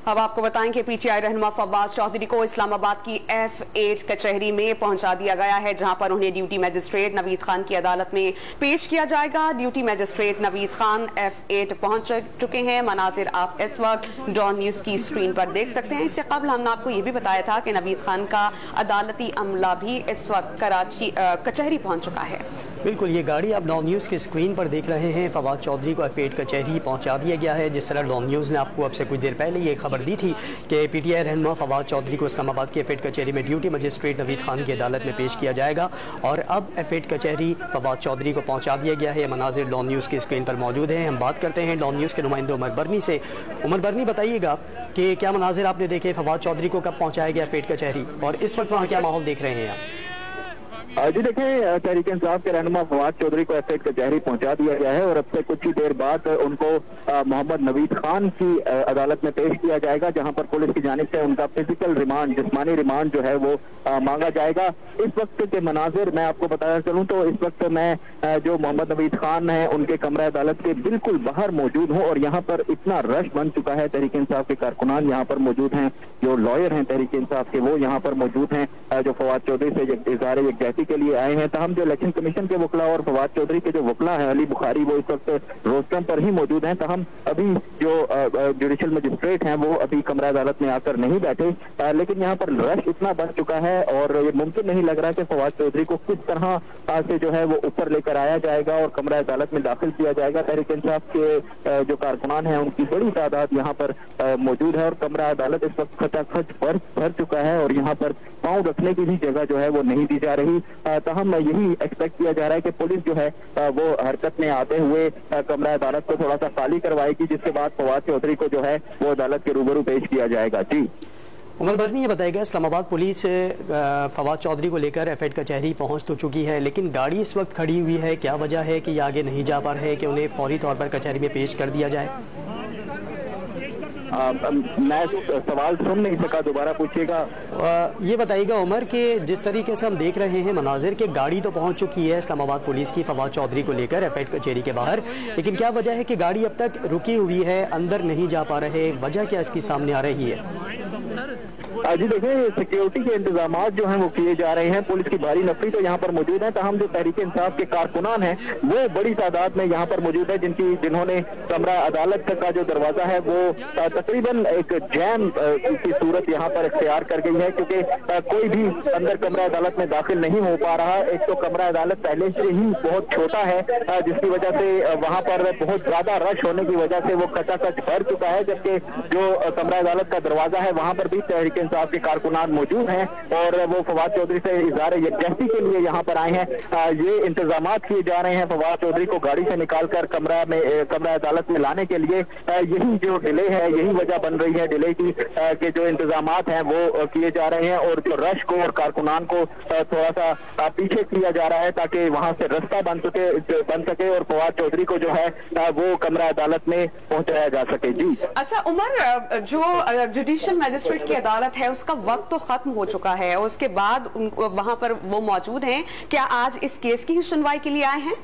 अब आपको बताएं कि पीटीआई रहनुमा फवाद चौधरी को इस्लामाबाद की F8 कचहरी में पहुंचा दिया गया है, जहां पर उन्हें ड्यूटी मजिस्ट्रेट नवीद खान की अदालत में पेश किया जाएगा। Duty magistrate Naveed Khan F8 पहुंच चुके हैं। मनाजिर आप इस वक्त डॉन न्यूज की स्क्रीन पर देख सकते हैं। इससे कबल हमने आपको ये भी बताया था कि नवीद खान का अदालती अमला भी इस वक्त कराची कचहरी पहुंच चुका है। बिल्कुल, ये गाड़ी आप डॉन न्यूज़ की स्क्रीन पर देख रहे हैं। फवाद चौधरी को F8 कचहरी पहुंचा दिया गया है। जिस तरह डॉन न्यूज़ ने आपको अब से कुछ देर पहले ये खबर दी थी कि पीटीआई रहनुमा फवाद चौधरी को इस्लामाबाद की F8 कचहरी में ड्यूटी मजिस्ट्रेट नवीद खान की अदालत में पेश किया जाएगा, और अब F8 कचहरी फवाद चौधरी को पहुँचा दिया गया है। मनाजिर डॉन न्यूज़ की स्क्रीन पर मौजूद हैं। हम बात करते हैं डॉन न्यूज़ के नुमाइंदे उमर बरनी से। उमर बरनी, बताइएगा कि क्या मनाजिर आपने देखे, फवाद चौधरी को कब पहुँचाया गया F8 कचहरी, और इस वक्त वहाँ क्या माहौल देख रहे हैं आप? जी देखें, तहरीक इंसाफ के रहनुमा फवाद चौधरी को F8 कचहरी पहुंचा दिया गया है, और अब से कुछ ही देर बाद उनको मोहम्मद नवीद खान की अदालत में पेश किया जाएगा, जहां पर पुलिस की जानिब से उनका फिजिकल रिमांड, जिस्मानी रिमांड जो है वो मांगा जाएगा। इस वक्त के मनाजिर मैं आपको बताया चलूं तो इस वक्त मैं जो मोहम्मद नवीद खान है उनके कमरा अदालत के बिल्कुल बाहर मौजूद हूँ, और यहाँ पर इतना रश बन चुका है। तहरीक इंसाफ के कारकुनान यहाँ पर मौजूद हैं, जो लॉयर हैं तहरीक इंसाफ के वो यहाँ पर मौजूद हैं, जो फवाद चौधरी से इज़हार यकजहती के लिए आए हैं। तहम जो इलेक्शन कमीशन के वकला और फवाद चौधरी के जो वकला हैं अली बुखारी, वो इस वक्त रोस्टम पर ही मौजूद हैं। तहम अभी जो जुडिशल मजिस्ट्रेट हैं वो अभी कमरा अदालत में आकर नहीं बैठे, लेकिन यहाँ पर रश इतना बन चुका है और ये मुमकिन नहीं लग रहा कि फवाद चौधरी को किस तरह से जो है वो ऊपर लेकर आया जाएगा और कमरा अदालत में दाखिल किया जाएगा। तहरीक इंसाफ के जो कारकुनान हैं उनकी बड़ी तादाद यहाँ पर मौजूद है, और कमरा अदालत इस वक्त खचाखच भर चुका है, और यहाँ पर पाँव रखने की भी जगह जो है वो नहीं दी जा रही। तहम यही एक्सपेक्ट किया जा रहा है कि पुलिस जो है वो हरकत में आते हुए कमरा अदालत को थोड़ा सा खाली करवाएगी, जिसके बाद फवाद चौधरी को जो है वो अदालत के रूबरू पेश किया जाएगा। जी उमर बरनी, ये बताएगा, इस्लामाबाद पुलिस फवाद चौधरी को लेकर F8 कचहरी पहुंच तो चुकी है, लेकिन गाड़ी इस वक्त खड़ी हुई है। क्या वजह है कि ये आगे नहीं जा पा रहे कि उन्हें फौरी तौर पर कचहरी में पेश कर दिया जाए? मैं सवाल सुन नहीं सका, दोबारा पूछिएगा। ये बताइएगा उमर कि जिस तरीके से हम देख रहे हैं मनाजिर के गाड़ी तो पहुंच चुकी है इस्लामाबाद पुलिस की फवाद चौधरी को लेकर F8 कचहरी के बाहर, लेकिन क्या वजह है कि गाड़ी अब तक रुकी हुई है, अंदर नहीं जा पा रहे? वजह क्या इसकी सामने आ रही है? जी देखिए, सिक्योरिटी के इंतजाम जो हैं वो किए जा रहे हैं। पुलिस की भारी नफरी तो यहाँ पर मौजूद है। तहम जो तहरीक इंसाफ के कारकुनान हैं वो बड़ी तादाद में यहाँ पर मौजूद है, जिन्होंने कमरा अदालत का जो दरवाजा है वो तकरीबन एक जैम की सूरत यहाँ पर इख्तियार कर गई है, क्योंकि कोई भी अंदर कमरा अदालत में दाखिल नहीं हो पा रहा। एक तो कमरा अदालत पहले से ही बहुत छोटा है, जिसकी वजह से वहाँ पर बहुत ज्यादा रश होने की वजह से वो खचाखच भर चुका है, जबकि जो कमरा अदालत का दरवाजा है वहाँ पर भी तहरीक इंसाफ के कारकुनान मौजूद हैं, और वो फवाद चौधरी से इज़हार यकजहती के लिए यहाँ पर आए हैं। ये इंतजाम किए जा रहे हैं फवाद चौधरी को गाड़ी से निकालकर कमरा अदालत में लाने के लिए। यही जो डिले है, यही वजह बन रही है डिले की, कि जो इंतजाम हैं वो किए जा रहे हैं, और जो रश को और कारकुनान को थोड़ा सा पीछे किया जा रहा है ताकि वहां से रास्ता बन सके और फवाद चौधरी को जो है वो कमरा अदालत में पहुंचाया जा सके। जी अच्छा उमर, जो जुडिशियल मजिस्ट्रेट की अदालत है उसका वक्त तो खत्म हो चुका है, और उसके बाद वहां पर वो मौजूद हैं। क्या आज इस केस की ही सुनवाई के लिए आए हैं?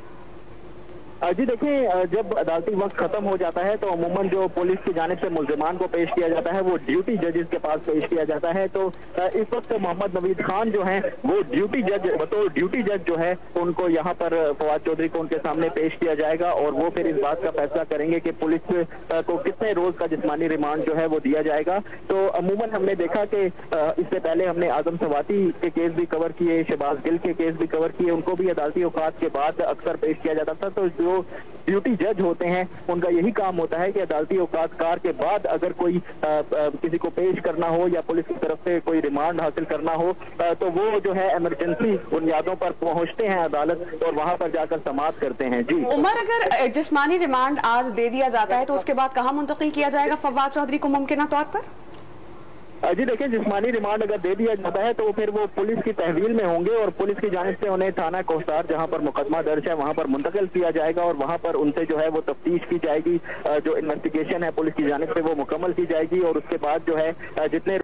जी देखिए, जब अदालती वक्त खत्म हो जाता है तो अमूमन जो पुलिस की जानिब से मुल्जिमान को पेश किया जाता है वो ड्यूटी जजेस के पास पेश किया जाता है। तो इस वक्त मोहम्मद नवीद खान जो हैं वो बतौर ड्यूटी जज जो है उनको यहाँ पर फवाद चौधरी को उनके सामने पेश किया जाएगा, और वो फिर इस बात का फैसला करेंगे कि पुलिस को कितने रोज का जिस्मानी रिमांड जो है वो दिया जाएगा। तो अमूमन हमने देखा कि इससे पहले हमने आजम सवाती के केस भी कवर किए, शहबाज गिल के केस भी कवर किए, उनको भी अदालती औकात के बाद अक्सर पेश किया जाता था। तो जो ड्यूटी जज होते हैं उनका यही काम होता है कि अदालती औकात कार के बाद अगर कोई किसी को पेश करना हो या पुलिस की तरफ से कोई रिमांड हासिल करना हो, तो वो जो है इमरजेंसी बुनियादों पर पहुंचते हैं अदालत और वहां पर जाकर समाअत करते हैं। जी उमर, अगर जिस्मानी रिमांड आज दे दिया जाता है तो उसके बाद कहाँ मुंतकिल किया जाएगा फवाद चौधरी को मुमकिन तौर पर? जी देखिए, जिस्मानी रिमांड अगर दे दिया जाता है तो फिर वो पुलिस की तहवील में होंगे, और पुलिस की जानिब से उन्हें थाना कोहसार जहां पर मुकदमा दर्ज है वहां पर मुंतकिल किया जाएगा, और वहां पर उनसे जो है वो तफ्तीश की जाएगी। जो इन्वेस्टिगेशन है पुलिस की जानिब से वो मुकम्मल की जाएगी, और उसके बाद जो है जितने